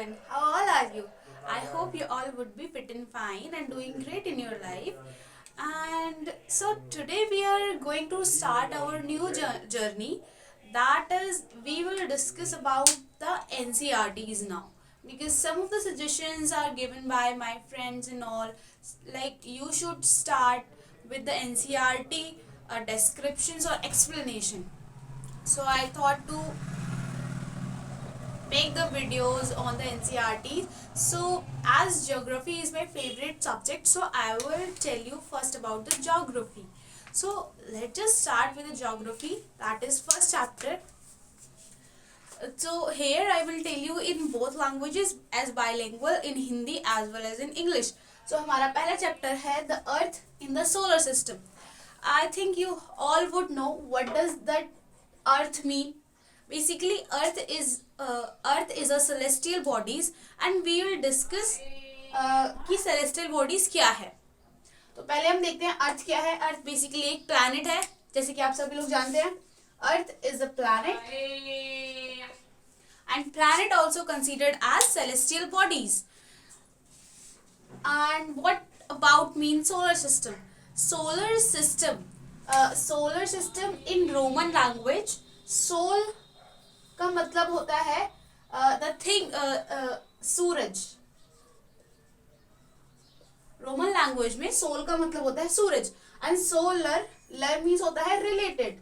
everyone. How all are you? I hope you all would be fit and fine and doing great in your life. And so today we are going to start our new journey. That is, we will discuss about the NCRTs now, because some of the suggestions are given by my friends and all. Like you should start with the NCRT descriptions or explanation. So I thought to make the videos on the NCRT. So as geography is my favorite subject, so I will tell you first about the geography. So let's just start with the geography, that is first chapter. So here I will tell you in both languages as bilingual, in Hindi as well as in English. So हमारा पहला chapter है the earth in the solar system. I think you all would know what does that earth mean. Basically earth is a celestial bodies and we will discuss कि celestial bodies क्या है. तो पहले हम देखते हैं अर्थ क्या है. अर्थ बेसिकली एक प्लैनेट है, जैसे कि आप सभी लोग जानते हैं. Earth is a planet and planet also considered as celestial bodies. And what about mean solar system? Solar system in Roman language, sol का मतलब होता है द थिंग, सूरज. रोमन लैंग्वेज में सोल का मतलब होता है सूरज. एंड सोलर लर मीन्स होता है related.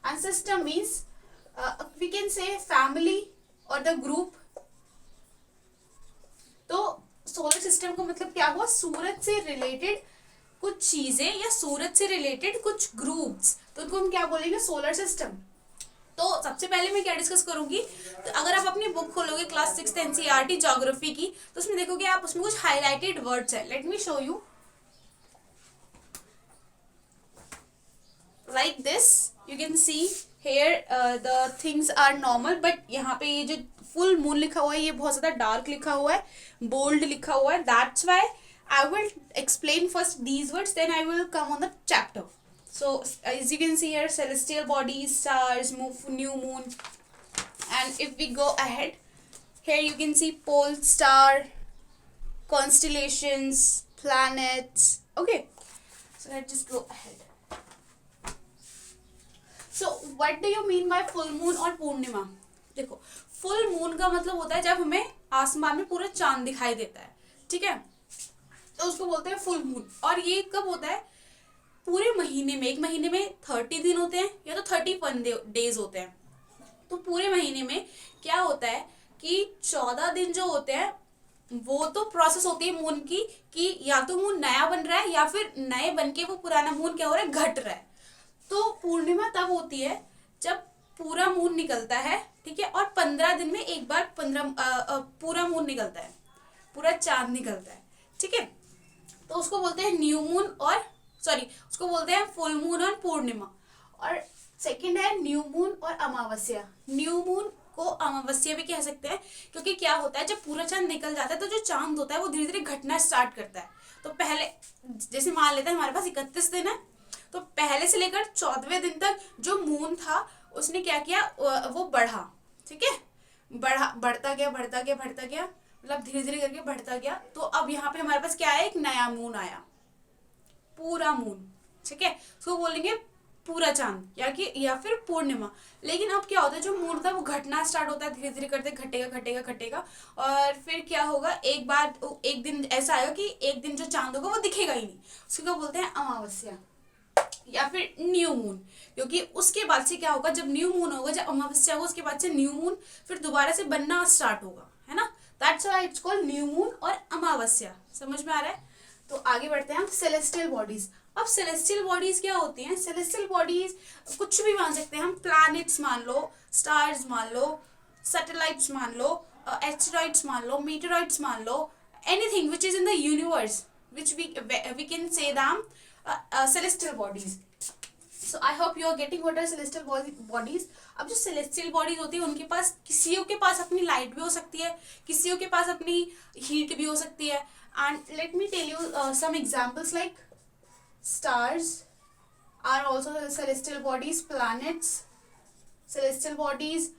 And system means we can say family और द ग्रुप. तो सोलर सिस्टम का मतलब क्या हुआ? सूरज से रिलेटेड कुछ चीजें या सूरज से रिलेटेड कुछ ग्रुप्स, तो उनको हम क्या बोलेंगे? Solar system. तो सबसे पहले मैं क्या डिस्कस करूंगी, तो अगर आप अपनी बुक खोलोगे क्लास 6 एनसीईआरटी ज्योग्राफी की, तो उसमें देखोगे आप उसमें कुछ हाईलाइटेड वर्ड्स है. Let me show you like this. You can see here the things are normal, but यहाँ पे ये जो फुल मून लिखा हुआ है ये बहुत ज्यादा डार्क लिखा हुआ है, बोल्ड लिखा हुआ है. That's why I will explain first these words, then I will come on the chapter. So as you can see here, celestial bodies, stars, new moon. And if we go ahead, here you can see pole star, constellations, planets. Okay, so let's just go ahead. So what do you mean by full moon और पूर्णिमा? देखो, full moon का मतलब होता है जब हमें आसमान में पूरा चांद दिखाई देता है, ठीक है, तो उसको बोलते हैं फुल मून. और ये कब होता है? पूरे महीने में. एक महीने में 30 दिन होते हैं या तो 31 डेज होते हैं. तो पूरे महीने में क्या होता है कि 14 दिन जो होते हैं वो तो प्रोसेस होती है मून की, कि या तो मून नया बन रहा है या फिर नए बन के वो पुराना मून क्या हो रहा है? घट रहा है. तो पूर्णिमा तब होती है जब पूरा मून निकलता है, ठीक है, और 15 दिन में एक बार पूरा मून निकलता है, पूरा चांद निकलता है, ठीक है. तो उसको बोलते हैं न्यू मून, और उसको बोलते हैं फुल मून और पूर्णिमा. और सेकंड है न्यू मून और अमावस्या. न्यू मून को अमावस्या भी कह सकते हैं, क्योंकि क्या होता है जब पूरा चांद निकल जाता है तो जो चांद होता है वो धीरे धीरे घटना स्टार्ट करता है. तो पहले जैसे मान लेते हैं हमारे पास 31 दिन है, तो पहले से लेकर 14वें दिन तक जो मून था उसने क्या किया? वो बढ़ा, ठीक है, बढ़ता गया, मतलब धीरे धीरे करके बढ़ता गया. तो अब यहाँ पे हमारे पास क्या है? एक नया मून आया, पूरा मून, ठीक है. उसको बोलेंगे पूरा चांद या फिर पूर्णिमा. लेकिन अब क्या होता है, जो मून था वो घटना स्टार्ट होता है, धीरे धीरे करते घटेगा. और फिर क्या होगा? एक दिन ऐसा आएगा कि एक दिन जो चांद होगा वो दिखेगा ही नहीं. उसको क्या बोलते हैं? अमावस्या या फिर न्यू मून. क्योंकि उसके बाद से क्या होगा? जब न्यू मून होगा, जब अमावस्या होगा, उसके बाद से न्यू मून फिर दोबारा से बनना स्टार्ट होगा, है ना. That's why it's called new moon और अमावस्या. समझ में आ रहा है? तो आगे बढ़ते हैं हम. Celestial bodies. अब सेलेस्टियल बॉडीज क्या होती हैं? सेलेस्टियल बॉडीज कुछ भी मान सकते हैं हम. प्लैनेट्स मान लो, स्टार्स मान लो, सैटेलाइट्स मान लो, एस्टेरॉइड्स मान लो, मीटरॉइड्स मान लो, anything which is in the universe, which we can say them celestial bodies. So I hope you are getting what are celestial bodies. अब जो celestial bodies होती है उनके पास, किसी के पास अपनी लाइट भी हो सकती है, किसी के पास अपनी हीट भी हो सकती है. And let me tell you some examples like stars are also celestial bodies, planets, celestial bodies,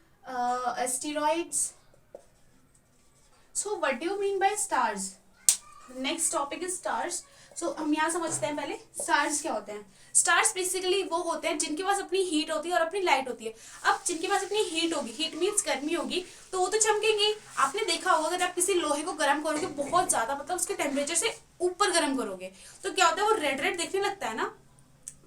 asteroids, so what do you mean by stars? Next topic is stars. So हम यहाँ समझते हैं पहले स्टार्स क्या होते हैं. स्टार्स बेसिकली वो होते हैं जिनके पास अपनी हीट होती है और अपनी लाइट होती है. अब जिनके पास अपनी हीट होगी, हीट मीन्स गर्मी होगी, तो वो तो चमकेंगे. आपने देखा होगा अगर आप किसी लोहे को गर्म करोगे बहुत ज्यादा, मतलब उसके टेम्परेचर से ऊपर गर्म करोगे, तो क्या होता है वो रेड रेड दिखने लगता है ना.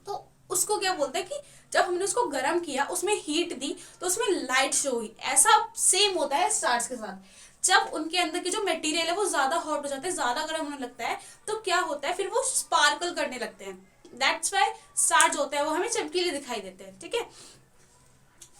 तो उसको क्या बोलते हैं कि जब हमने उसको गर्म किया, उसमें हीट दी, तो उसमें लाइट शो हुई. ऐसा सेम होता है स्टार्स के साथ. जब उनके अंदर की जो मटेरियल है वो ज्यादा हॉट हो जाता है, ज्यादा गर्म होने लगता है, तो क्या होता है फिर वो स्पार्कल करने लगते हैं. दैट्स वाई स्टार्स होते हैं वो हमें चमकीले दिखाई देते हैं. ठीक है,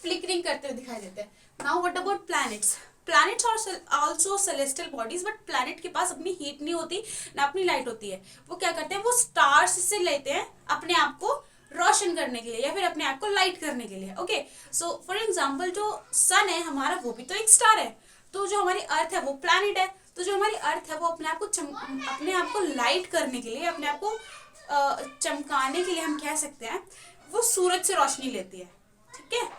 फ्लिकरिंग करते हुए दिखाई देते हैं. Now what about planets? Planets are also celestial bodies, but planet के पास अपनी हीट नहीं होती ना अपनी लाइट होती है. वो क्या करते हैं, वो स्टार्स से लेते हैं अपने आप को रोशन करने के लिए या फिर अपने आप को लाइट करने के लिए. ओके, सो फॉर एग्जाम्पल जो सन है हमारा वो भी तो एक स्टार है. तो जो हमारी अर्थ है वो प्लैनेट है. तो जो हमारी अर्थ है वो अपने आप को लाइट करने के लिए, अपने आप को चमकाने के लिए हम कह सकते हैं वो सूरज से रोशनी लेती है. ठीक है.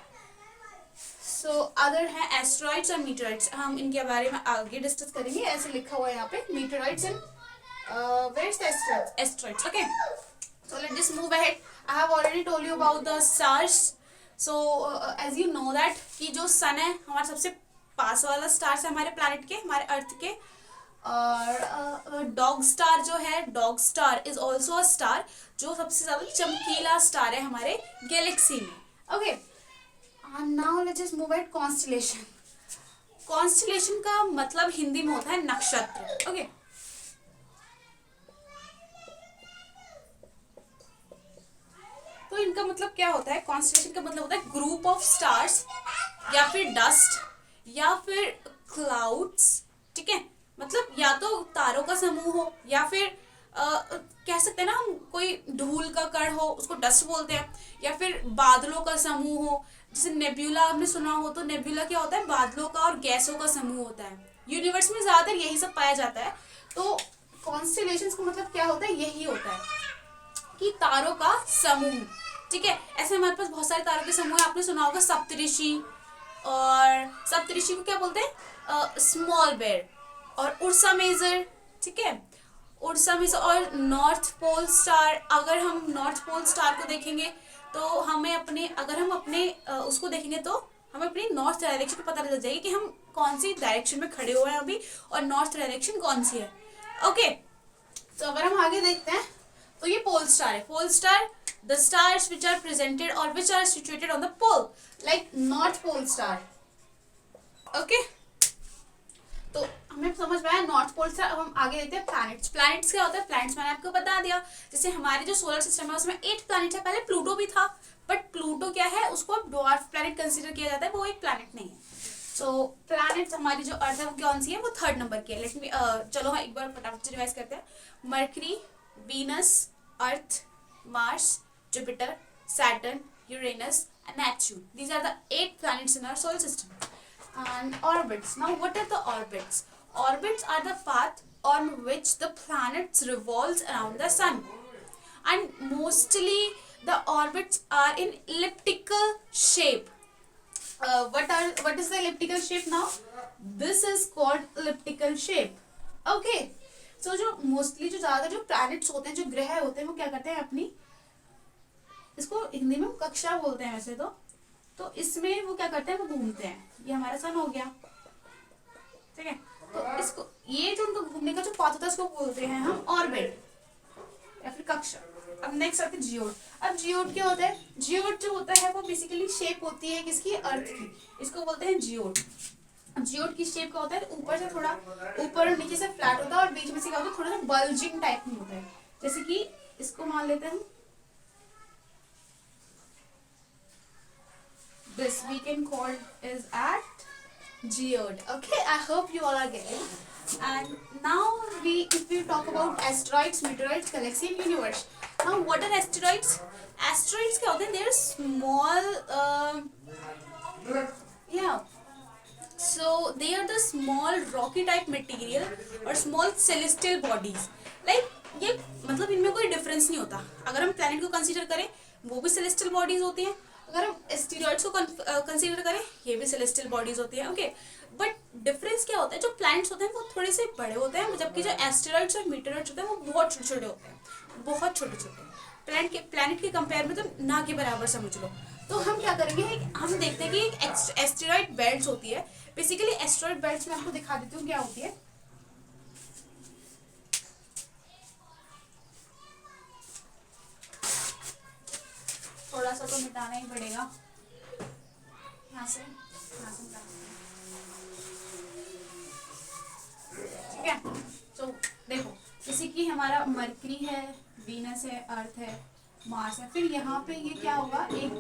सो अदर है एस्ट्रॉइड्स और मीटरॉइड्स. हम इनके बारे में आगे डिस्कस करेंगे. ऐसे लिखा हुआ है यहाँ पे meteoroids and where is the asteroids. Okay, so let's just move ahead. I have already told you about the stars. So as you know that कि जो सन है हमारा सबसे पास वाला स्टार है हमारे प्लैनेट के, हमारे अर्थ के. और डॉग स्टार जो है, dog star is also a star, जो सबसे ज्यादा चमकीला स्टार है हमारे गैलेक्सी में. Okay, now let's just move at constellation. Constellation का मतलब हिंदी में होता है नक्षत्र. ओके, तो इनका मतलब क्या होता है? कॉन्स्टलेशन का मतलब होता है ग्रुप ऑफ स्टार्स या फिर डस्ट या फिर क्लाउड्स. ठीक है, मतलब या तो तारों का समूह हो या फिर कह सकते हैं ना हम कोई धूल का कण हो उसको डस्ट बोलते हैं, या फिर बादलों का समूह हो. जैसे नेब्यूला आपने सुना हो, तो नेब्यूला क्या होता है? बादलों का और गैसों का समूह होता है. यूनिवर्स में ज्यादातर यही सब पाया जाता है. तो कॉन्स्टलेशंस का मतलब क्या होता है? यही होता है कि तारों का समूह. ठीक है, ऐसे हमारे पास बहुत सारे तारों के समूह है. आपने सुना होगा सप्तऋषि, और सप्तऋषि को क्या बोलते हैं? Small bear. और उर्सा मेजर. ठीक है, उर्सा मेजर और नॉर्थ पोल स्टार. अगर हम नॉर्थ पोल स्टार को देखेंगे तो हमें अपने, अगर हम अपने उसको देखेंगे तो हमें अपनी नॉर्थ डायरेक्शन पता लग जाएगी कि हम कौन सी डायरेक्शन में खड़े हुए हैं अभी, और नॉर्थ डायरेक्शन कौन सी है. ओके, तो अगर हम आगे देखते हैं तो ये पोल स्टार है. Pole star, the stars which are presented or which are situated on the pole, like north pole star. Okay, तो हमें समझ में आया नॉर्थ पोल स्टार. अब हम आगे देखते हैं प्लैनेट्स. प्लैनेट्स क्या होता है? प्लैनेट्स मैंने आपको बता दिया. जैसे हमारे जो सोलर सिस्टम है उसमें 8 प्लैनेट है. पहले प्लूटो भी था, बट प्लूटो क्या है, उसको अब ड्वार्फ प्लैनेट कंसीडर किया जाता है, वो एक प्लैनेट नहीं है. सो प्लैनेट्स हमारी जो अर्थ है वो कौन सी है? वो 3rd नंबर की है. लेट मी चलो हाँ एक बार फटाफट से रिवाइज करते हैं. Mercury, Venus, earth, Mars, Jupiter, Saturn, Uranus, and Neptune. These are the 8 planets in our solar system. And orbits. Now, what are the orbits? Orbits are the path on which the planets revolves around the sun. And mostly the orbits are in elliptical shape. What is the elliptical shape now? This is called elliptical shape. Okay. So जो mostly जो ज़्यादा जो planets होते हैं, जो ग्रह होते हैं, वो क्या करते हैं अपनी, इसको हिंदी में कक्षा बोलते हैं वैसे तो इसमें वो क्या करते हैं, वो घूमते हैं. ये हमारा सन हो गया. ठीक है, तो इसको ये जो उनको घूमने का जो पाथ होता है उसको बोलते हैं हम ऑर्बिट या फिर कक्षा. अब नेक्स्ट आते हैं जियोड. अब जियोड क्या होता है? जियोड जो होता है वो बेसिकली शेप होती है किसकी? अर्थ की. इसको बोलते हैं जियोड. अब जियोड की शेप क्या होता है? ऊपर से थोड़ा, ऊपर और नीचे से फ्लैट होता है और बीच में से क्या होता है? थोड़ा सा बल्जिंग टाइप में होता है. जैसे कि इसको मान लेते हैं, this we can call is at geode. Okay, I hope you all are getting. And now if we talk about asteroids, meteoroids, galaxy and universe. Now what are asteroids? Asteroids क्या होते हैं? They are small so they are the small rocky type material or small celestial bodies. Like ये मतलब इनमें कोई difference नहीं होता. अगर हम प्लैनेट को कंसीडर करें वो भी सेलेस्टियल बॉडीज होती हैं, अगर हम एस्टेरॉइड्स को कंसीडर करें ये भी सेलेस्टियल बॉडीज होती हैं. ओके, बट डिफरेंस क्या होता है, जो प्लैनेट्स होते हैं वो थोड़े से बड़े होते हैं, जबकि जो एस्टेरॉइड्स और मीटेरॉइड्स होते हैं वो बहुत छोटे छोटे होते हैं, बहुत छोटे छोटे। प्लैनेट के कंपेयर में तो ना के बराबर समझ लो। तो हम क्या करेंगे, हम देखते हैं कि एक एस्टेरॉइड बेल्ट होती है। बेसिकली एस्टेरॉइड बेल्ट मैं आपको दिखा देती हूँ क्या होती है। थोड़ा सा तो मिटाना ही पड़ेगा यहाँ से ठीक है। तो देखो, जैसे कि हमारा मरकरी है, वीनस है, अर्थ है, मार्स है, फिर यहाँ पे ये क्या होगा, एक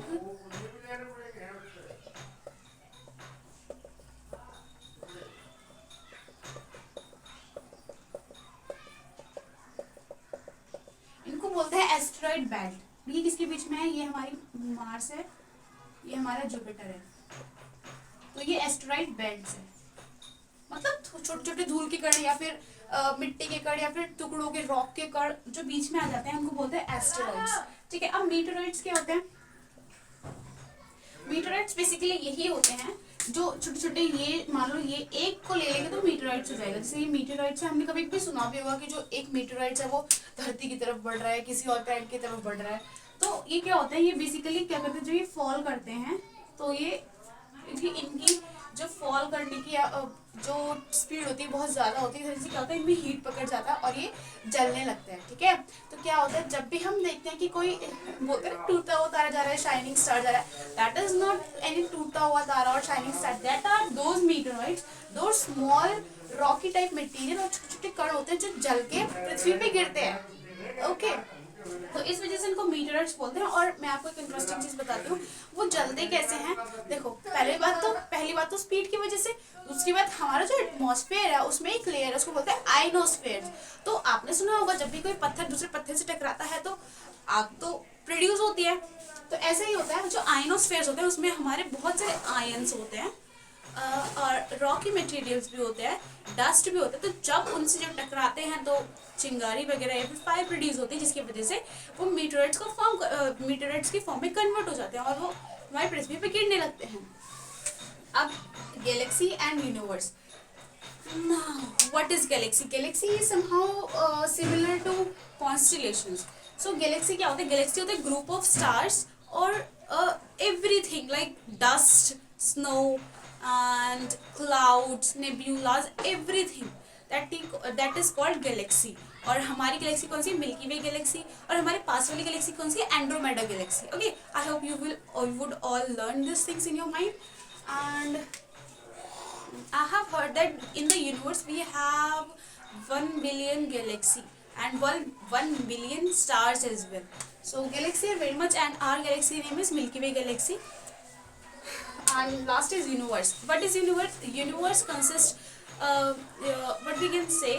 इनको बोलते हैं एस्टेरॉइड बेल्ट। ये किसके बीच में है, ये हमारी मार्स है, ये हमारा जुपिटर है। तो ये एस्टेरॉइड बेल्ट है, मतलब छोटे छोटे धूल के कण या फिर मिट्टी के कण या फिर टुकड़ों के रॉक के कण जो बीच में आ जाते हैं उनको बोलते हैं एस्टेरॉइड्स। ठीक है। अब मीटेरॉइड्स क्या होते हैं, मीटेरॉइड्स बेसिकली यही होते हैं जो छोटे छोटे, ये मान लो ये एक को ले लेंगे तो मीटेरॉइड्स हो जाएगा। जैसे ये मीटेरॉइड्स है, हमने कभी भी सुना भी होगा कि जो एक मीटेरॉइड्स है वो धरती की तरफ बढ़ रहा है, किसी और प्लैनेट की तरफ बढ़ रहा है। तो ये क्या होता है, ये बेसिकली क्या करते हैं, जो ये फॉल करते हैं तो ये क्योंकि इनकी जो फॉल करने की जो स्पीड होती है बहुत ज़्यादा होती है, जैसे क्या होता है इनमें हीट पकड़ जाता है और ये जलने लगते हैं। ठीक है। तो क्या होता है, जब भी हम देखते हैं कि कोई बोलते हैं टूटता हुआ तारा जा रहा है, शाइनिंग स्टार जा रहा है, दैट इज नॉट एनी टूटता हुआ तारा और shining star, that are those meteoroids, दो स्मॉल रॉकी टाइप मटेरियल और छोटे छोटे कण होते हैं जो जल के पृथ्वी पे गिरते हैं। ओके। तो इस वजह से इनको मीटेरॉइड्स बोलते हैं। और मैं आपको एक इंटरेस्टिंग चीज बताती हूँ, वो जलते कैसे हैं। देखो, पहली बात तो स्पीड की वजह से, दूसरी बात हमारा जो एटमॉस्फेयर है उसमें एक लेयर है, उसको बोलते हैं आइनोस्फेयर। तो आपने सुना होगा जब भी कोई पत्थर दूसरे पत्थर से टकराता है तो आग तो प्रोड्यूस होती है। तो ऐसे ही होता है, जो आइनोस्फेयर होते हैं उसमें हमारे बहुत सारे आयंस होते हैं और रॉकी मटेरियल्स भी होते हैं, डस्ट भी होता है। तो जब उनसे जब टकराते हैं तो चिंगारी वगैरह या फिर फायर प्रोड्यूस होती है, जिसकी वजह से वो मीटेरॉइड्स की फॉर्म में कन्वर्ट हो जाते हैं और वो हमारी पृथ्वी पे गिरने लगते हैं। अब Galaxy and universe. Now, what is galaxy? Galaxy is somehow similar to constellations. So galaxy क्या होता है? Galaxy होता है group of stars और everything like dust, snow and clouds, nebulas, everything that is called galaxy. और हमारी Galaxy कौन सी, milky वे Galaxy. और हमारे पास वाली गैलेक्सी कौन सी, Andromeda galaxy. Okay, I hope you would all learn this things in your mind. And I have heard that in the universe we have 1 billion galaxy and 1 billion stars as well. So galaxy are very much, and our galaxy name is Milky Way galaxy. And last is universe. What is universe? Universe consists, what we can say,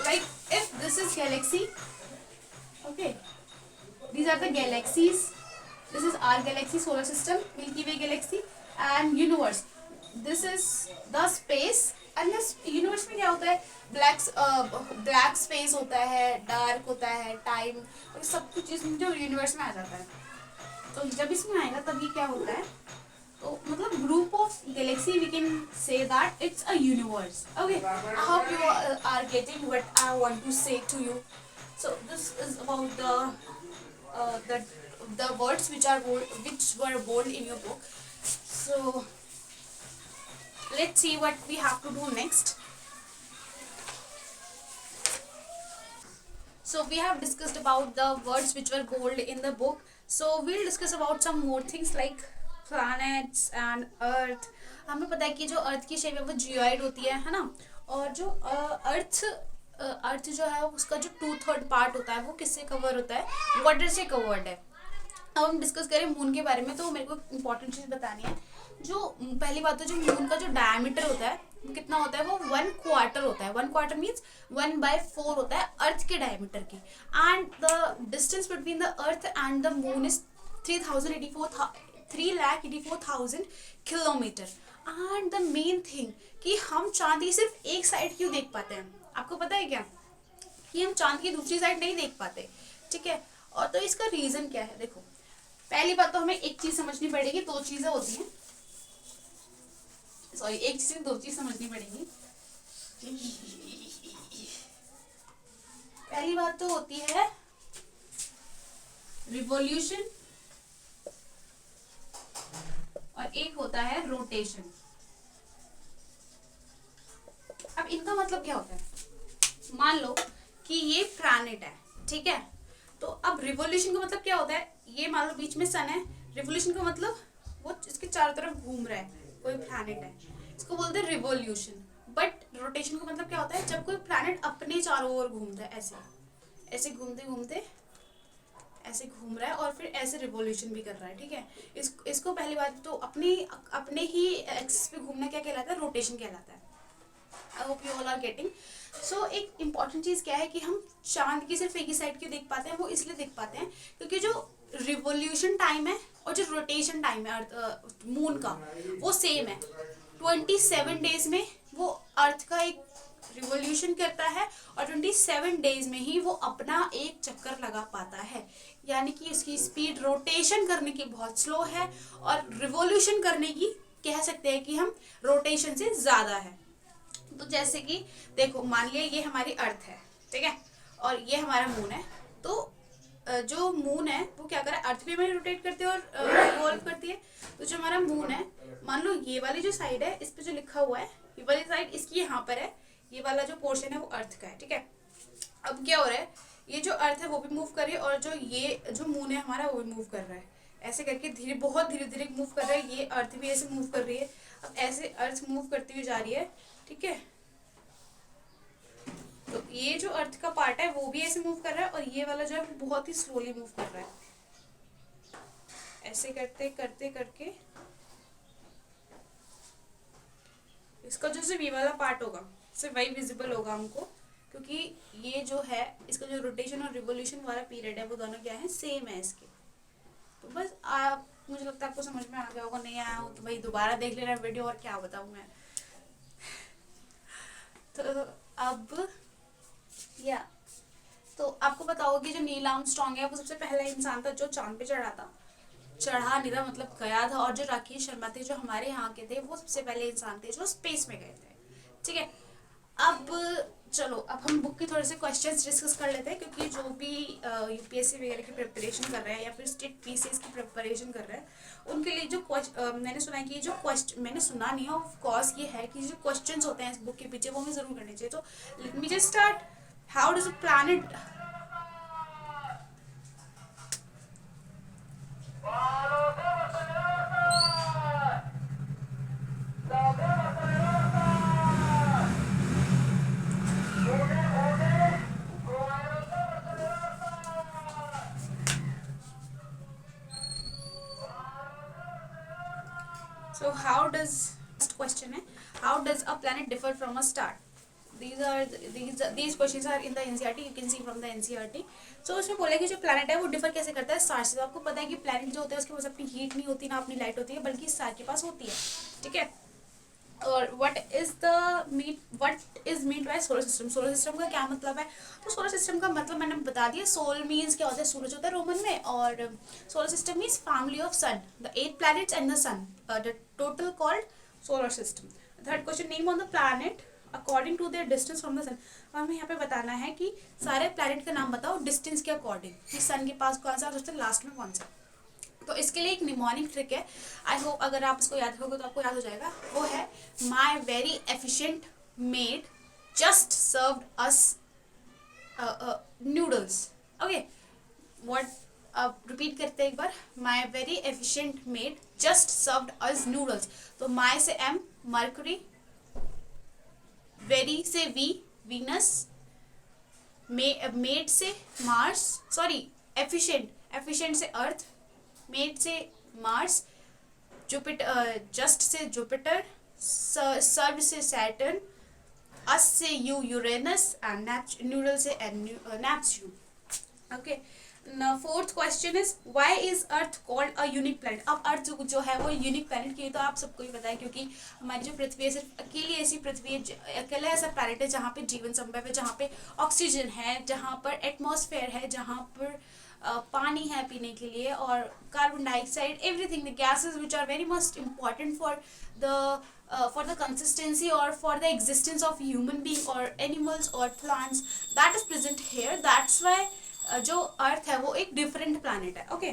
like if this is galaxy, okay, these are the galaxies. This is our galaxy, solar system, Milky Way galaxy, and universe. This is the space. And universe में क्या होता है, black space होता है, dark होता है, time, और सब कुछ इसमें जो यूनिवर्स में आ जाता है। तो जब इसमें आएगा तब ये क्या होता है, तो मतलब group of galaxy we can say that it's a universe. Okay, I hope you are getting what I want to say to you. So this is about the words which were bold in your book. So let's see what we have to do next. So we have discussed about the words which were bold in the book. So we'll discuss about some more things like planets and earth. हमें पता है कि जो अर्थ की shape है वो geoid होती है ना। और जो अर्थ जो है उसका जो 2/3 पार्ट होता है वो किससे कवर होता है, वाटर से कवर्ड है। अब हम डिस्कस करें मून के बारे में, तो मेरे को इंपॉर्टेंट चीज़ बतानी है। जो पहली बात तो जो मून का जो डायमीटर होता है वो कितना होता है, वो 1/4 होता है। 1/4 मीन्स 1/4 होता है अर्थ के डायमीटर की। And the distance between the earth and the moon is 3,84,000 kilometre. And the main thing कि हम चांद की सिर्फ एक साइड क्यों देख पाते हैं, आपको पता है क्या, कि हम चांद की दूसरी साइड नहीं देख पाते। ठीक है। और तो इसका रीजन क्या है, देखो पहली बात तो हमें एक चीज समझनी पड़ेगी, दो चीजें होती हैं सॉरी, एक चीज दो चीज समझनी पड़ेगी। पहली बात तो होती है रिवॉल्यूशन और एक होता है रोटेशन। अब इनका मतलब क्या होता है? मान लो कि ये प्लैनेट है, ठीक है, तो अब रिवॉल्यूशन का मतलब क्या होता है? ये मान लो बीच में सन है, रिवॉल्यूशन का मतलब वो इसके चारों तरफ घूम रहा है, कोई प्लैनेट है, इसको बोलते हैं रिवॉल्यूशन। बट रोटेशन का मतलब क्या होता है? जब कोई प्लैनेट अपने चारों ओर घूमता है, ऐसे ऐसे घूमते घूमते ऐसे घूम रहा है और फिर ऐसे रिवॉल्यूशन भी कर रहा है, ठीक है। इसको पहली बात तो अपने ही एक्सिस पे घूमना क्या कहलाता है? रोटेशन कहलाता है। I hope you all are getting. So एक इम्पॉर्टेंट चीज़ क्या है कि हम चांद की सिर्फ एक ही साइड क्यों देख पाते हैं? वो इसलिए देख पाते हैं क्योंकि जो रिवॉल्यूशन टाइम है और जो रोटेशन टाइम है अर्थ मून का, वो सेम है। 27 डेज में वो अर्थ का एक रिवॉल्यूशन करता है और 27 डेज में ही वो अपना एक चक्कर लगा पाता है। यानी कि उसकी स्पीड रोटेशन करने की बहुत स्लो है और रिवॉल्यूशन करने की कह सकते हैं कि हम रोटेशन से ज़्यादा है। तो जैसे कि देखो, मान लिया ये हमारी अर्थ है, ठीक है, और ये हमारा मून है। तो जो मून है वो क्या करे? अर्थ भी हमारी रोटेट करती है और रिवॉल्व करती है। तो जो हमारा मून है, मान लो ये वाली जो साइड है, इस पे जो लिखा हुआ है, ये वाली साइड इसकी यहाँ पर है, ये वाला जो पोर्शन है वो अर्थ का है, ठीक है। अब क्या हो रहा है? ये जो अर्थ है वो भी मूव कर रही है और जो ये जो मून है हमारा वो भी मूव कर रहा है। ऐसे करके बहुत धीरे धीरे मूव कर रहा है। ये अर्थ भी ऐसे मूव कर रही है। अब ऐसे अर्थ मूव करती हुई जा रही है, ठीक है। तो ये जो अर्थ का पार्ट है वो भी ऐसे मूव कर रहा है और ये वाला जो है वो बहुत ही स्लोली मूव कर रहा है। ऐसे करते करते करके इसका जो सिर्फ ये वाला पार्ट होगा सिर्फ वही विजिबल होगा हमको, क्योंकि ये जो है इसका जो रोटेशन और रिवॉल्यूशन वाला पीरियड है वो दोनों क्या है? सेम है इसके। तो बस आप, मुझे लगता है आपको समझ में आ गया होगा। नहीं आया हो तो भाई दोबारा देख लेना वीडियो, और क्या बताऊँ मैं। तो अब या तो आपको बताओ कि जो नील आर्मस्ट्रांग है वो सबसे पहला इंसान था जो चांद पे चढ़ा नहीं था, मतलब गया था। और जो राकेश शर्मा थे जो हमारे यहाँ के थे वो सबसे पहले इंसान थे जो स्पेस में गए थे, ठीक है। अब चलो, अब हम बुक के थोड़े से क्वेश्चंस डिस्कस कर लेते हैं, क्योंकि जो भी यूपीएससी वगैरह की प्रिपरेशन कर रहे हैं या फिर स्टेट पीसीएस की प्रिपरेशन कर रहे हैं उनके लिए जो मैंने सुना है कि जो क्वेश्चन, मैंने सुना नहीं है ऑफ कोर्स, ये है कि जो क्वेश्चंस होते हैं इस बुक के पीछे वो हमें जरूर करने चाहिए। तो let me just start. How does a planet So how does, next question है, how does a planet differ from a star? These questions are in the NCERT, you can see from the NCERT. So उसमें बोला कि जो planet है वो differ कैसे करता है स्टार से। तो आपको पता है कि planet जो होता है उसके पास अपनी हीट नहीं होती, ना अपनी लाइट होती है, बल्कि स्टार के पास होती है, ठीक है। और what is meant by solar system? Solar system का क्या मतलब है? तो सोलर सिस्टम का मतलब मैंने बता दिया। सोल मीन्स क्या होता है? सूरज होता है रोमन में, और solar system means family of sun, the 8 planets and the sun, the total called solar system. Third question, name on the planet according to their distance from the sun. हमें यहाँ पे बताना है कि सारे प्लैनेट का नाम बताओ डिस्टेंस के अकॉर्डिंग, कि सन के पास कौन सा और सबसे लास्ट में कौन सा। तो इसके लिए एक निमोनिक ट्रिक है, आई होप अगर आप इसको याद रखोगे तो आपको याद हो जाएगा। वो है my very efficient made just served us noodles. Okay, what रिपीट करते हैं एक बार। My very efficient made just served us noodles. तो माई से एम मर्करी, वेरी से वी वीनस, मेड से मार्स, सॉरी एफिशिएंट से अर्थ, मेड से मार्स, जुपिटर, जस्ट से जुपिटर, सर्व से सैटर्न, अस से यूरेनस एंड न्यूडल से Neptune. Okay, fourth question is why is Earth called a unique planet. अब अर्थ जो है वो यूनिक प्लैनेट की, तो आप सबको ही पता है, क्योंकि हमारी जो पृथ्वी है सिर्फ अकेली ऐसी पृथ्वी है, अकेला ऐसा प्लैनेट है जहाँ पे जीवन संभव है, जहाँ पे ऑक्सीजन है, जहाँ पर एटमॉस्फेयर है, जहाँ पर पानी है पीने के लिए, और carbon dioxide, everything, the gases which are very must important for the consistency or for the existence of human being or animals or plants, that is present here. That's why जो अर्थ है वो एक डिफरेंट प्लानट है, okay,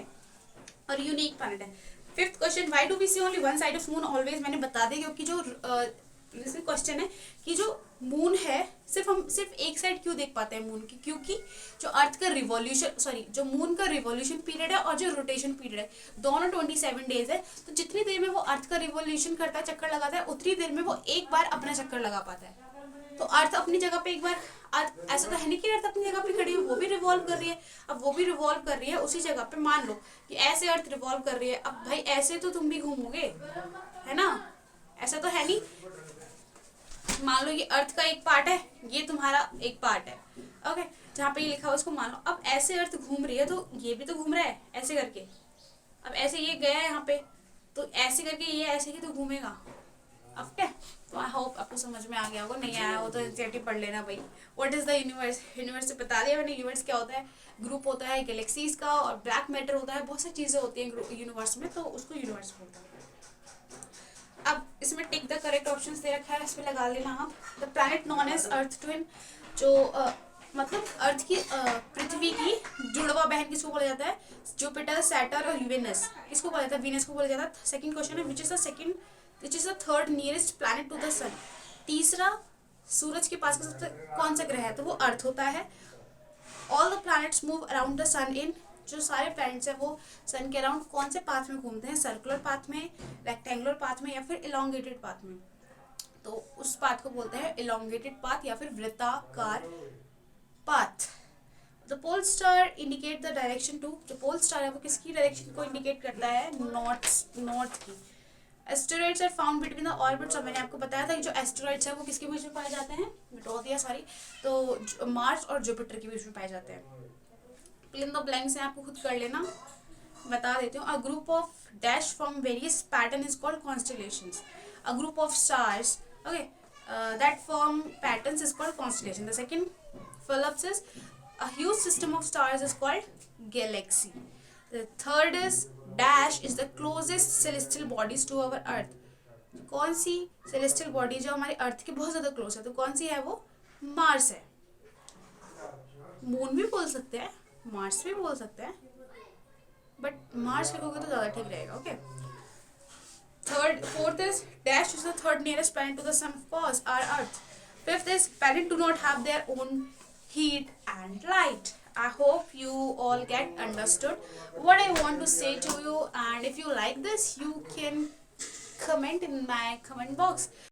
और unique planet है. Fifth question, why do we see only one side of moon always. मैंने बता दिया क्योंकि जो क्वेश्चन है कि जो मून है हम सिर्फ एक साइड क्यों देख पाते हैं मून की, क्योंकि जो अर्थ का रिवॉल्यूशन, सॉरी, जो मून का रिवॉल्यूशन पीरियड है और जो रोटेशन पीरियड है दोनों 27 डेज है. तो जितनी देर में वो अर्थ का रिवॉल्यूशन करता है, चक्कर लगाता है, उतनी देर में वो एक बार अपना चक्कर लगा पाता है. तो अर्थ अपनी जगह पे एक बार, ऐसा तो है नहीं कि अर्थ अपनी जगह पे खड़ी है, वो भी रिवॉल्व कर रही है. अब वो भी रिवॉल्व कर रही है उसी जगह पे. मान लो कि ऐसे अर्थ रिवॉल्व कर रही है, अब भाई ऐसे तो तुम भी घूमोगे, है ना, ऐसा तो है नहीं. मान लो ये अर्थ का एक पार्ट है, ये तुम्हारा एक पार्ट है, ओके, जहाँ पे ये लिखा हुआ उसको मान लो. अब ऐसे अर्थ घूम रही है तो ये भी तो घूम रहा है ऐसे करके. अब ऐसे ये गया है यहाँ पे, तो ऐसे करके ये ऐसे ही तो घूमेगा. अब क्या, तो आई होप आपको समझ में आ गया होगा. नहीं आया हो तो एनसीईआरटी पढ़ लेना भाई. What is the universe. Universe से बता दिया मैंने. यूनिवर्स क्या होता है, ग्रुप होता है गैलेक्सीज का, और ब्लैक मैटर होता है, बहुत सारी चीजें होती हैं यूनिवर्स में, तो उसको यूनिवर्स बोलते हैं. अब इसमें टिक द करेक्ट ऑप्शंस दे रखा है, इसमें लगा लेना आप. The planet known as earth twin, जो मतलब अर्थ की पृथ्वी की जुड़वा बहन किसको बोला जाता है, जुपिटर, सैटर्न और वीनस. किसको बोला जाता है, वीनस को बोला जाता है. सेकंड क्वेश्चन है, which is the third nearest planet to the sun. तीसरा सूरज के पास का सबसे कौन सा ग्रह है, तो वो अर्थ होता है. All the planets move around the sun in, जो सारे प्लैनेट्स हैं वो सन के अराउंड कौन से पाथ में घूमते हैं, सर्कुलर पाथ में, रेक्टेंगुलर पाथ में, या फिर इलोंगेटेड पाथ में. तो उस पाथ को बोलते हैं इलोंगेटेड पाथ या फिर वृत्ताकार path. The pole star indicate the direction to, जो पोल स्टार है वो किसकी डायरेक्शन को इंडिकेट करता है, नॉर्थ की. Asteroids are found between the orbits, और मैंने आपको बताया था कि जो एस्टेरॉइड्स है वो किसके बीच में पाए जाते हैं, मिटा दिया सॉरी, तो मार्स और जुपिटर के बीच में पाए जाते हैं. इन द ब्लैंक्स हैं, आपको खुद कर लेना. बता देती हूँ. A group of dash from various pattern is called constellations. A group of stars, okay, that form patterns is called constellation. The second Phillips is a huge system of stars is called galaxy. The third is dash is the closest celestial bodies to our earth. कौन सी celestial body जो हमारे अर्थ के बहुत ज्यादा close है, तो कौन सी है वो, मार्स है. मून भी बोल सकते हैं, मार्स भी बोल सकते हैं, बट मार्स लिखोगे तो ज्यादा ठीक रहेगा. Okay. Fourth is dash is the third nearest planet to the sun, of course, our earth. Fifth is planet do not have their own heat and light. I hope you all get understood what I want to say to you, and if you like this you can comment in my comment box.